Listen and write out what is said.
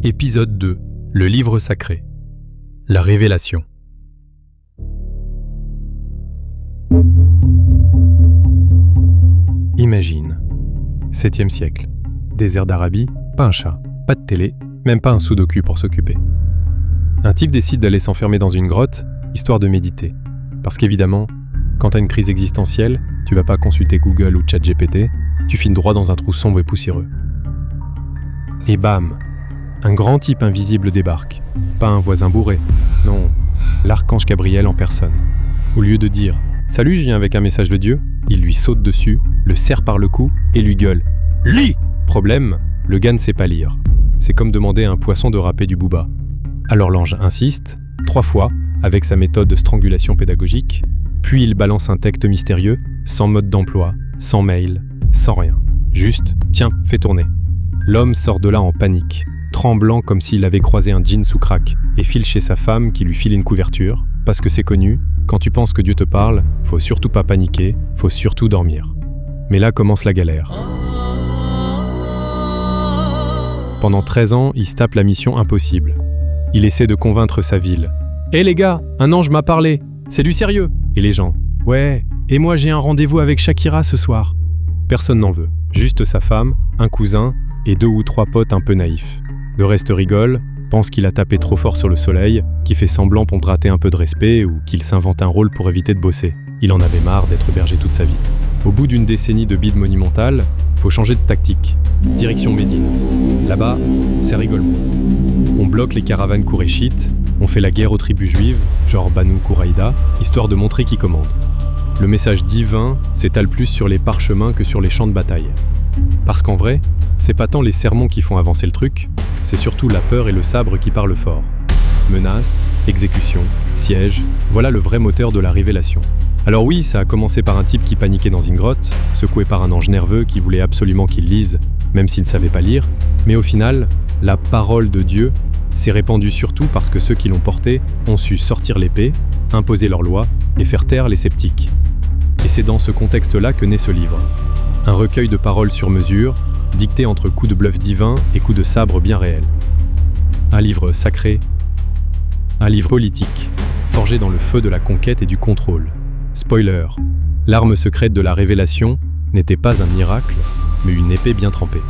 Épisode 2. Le livre sacré. La révélation. Imagine. 7e siècle. Désert d'Arabie, pas un chat, pas de télé, même pas un sudoku pour s'occuper. Un type décide d'aller s'enfermer dans une grotte, histoire de méditer. Parce qu'évidemment, quand t'as une crise existentielle, tu vas pas consulter Google ou ChatGPT, tu files droit dans un trou sombre et poussiéreux. Et bam! Un grand type invisible débarque. Pas un voisin bourré, non, l'archange Gabriel en personne. Au lieu de dire « Salut, je viens avec un message de Dieu », il lui saute dessus, le serre par le cou et lui gueule « Lis !» Problème, le gars ne sait pas lire. C'est comme demander à un poisson de râper du booba. Alors l'ange insiste, 3 fois, avec sa méthode de strangulation pédagogique, puis il balance un texte mystérieux, sans mode d'emploi, sans mail, sans rien. Juste « Tiens, fais tourner ». L'homme sort de là en panique, tremblant comme s'il avait croisé un djinn sous crack, et file chez sa femme qui lui file une couverture, parce que c'est connu, quand tu penses que Dieu te parle, faut surtout pas paniquer, faut surtout dormir. Mais là commence la galère. Pendant 13 ans, il se tape la mission impossible. Il essaie de convaincre sa ville. « Hé les gars, un ange m'a parlé, c'est du sérieux !» Et les gens. « Ouais, et moi j'ai un rendez-vous avec Shakira ce soir. » Personne n'en veut, juste sa femme, un cousin et 2 ou 3 potes un peu naïfs. Le reste rigole, pense qu'il a tapé trop fort sur le soleil, qu'il fait semblant pour gratter un peu de respect ou qu'il s'invente un rôle pour éviter de bosser. Il en avait marre d'être berger toute sa vie. Au bout d'une décennie de bide monumentale, faut changer de tactique. Direction Médine. Là-bas, c'est rigolo. On bloque les caravanes Kourachites, on fait la guerre aux tribus juives, genre Banu Kouraïda, histoire de montrer qui commande. Le message divin s'étale plus sur les parchemins que sur les champs de bataille. Parce qu'en vrai, c'est pas tant les sermons qui font avancer le truc, c'est surtout la peur et le sabre qui parlent fort. Menaces, exécutions, sièges, voilà le vrai moteur de la révélation. Alors oui, ça a commencé par un type qui paniquait dans une grotte, secoué par un ange nerveux qui voulait absolument qu'il lise, même s'il ne savait pas lire, mais au final, la parole de Dieu s'est répandue surtout parce que ceux qui l'ont portée ont su sortir l'épée, imposer leurs lois et faire taire les sceptiques. Et c'est dans ce contexte-là que naît ce livre. Un recueil de paroles sur mesure, dicté entre coups de bluff divin et coups de sabre bien réels. Un livre sacré, un livre politique, forgé dans le feu de la conquête et du contrôle. Spoiler, l'arme secrète de la révélation n'était pas un miracle, mais une épée bien trempée.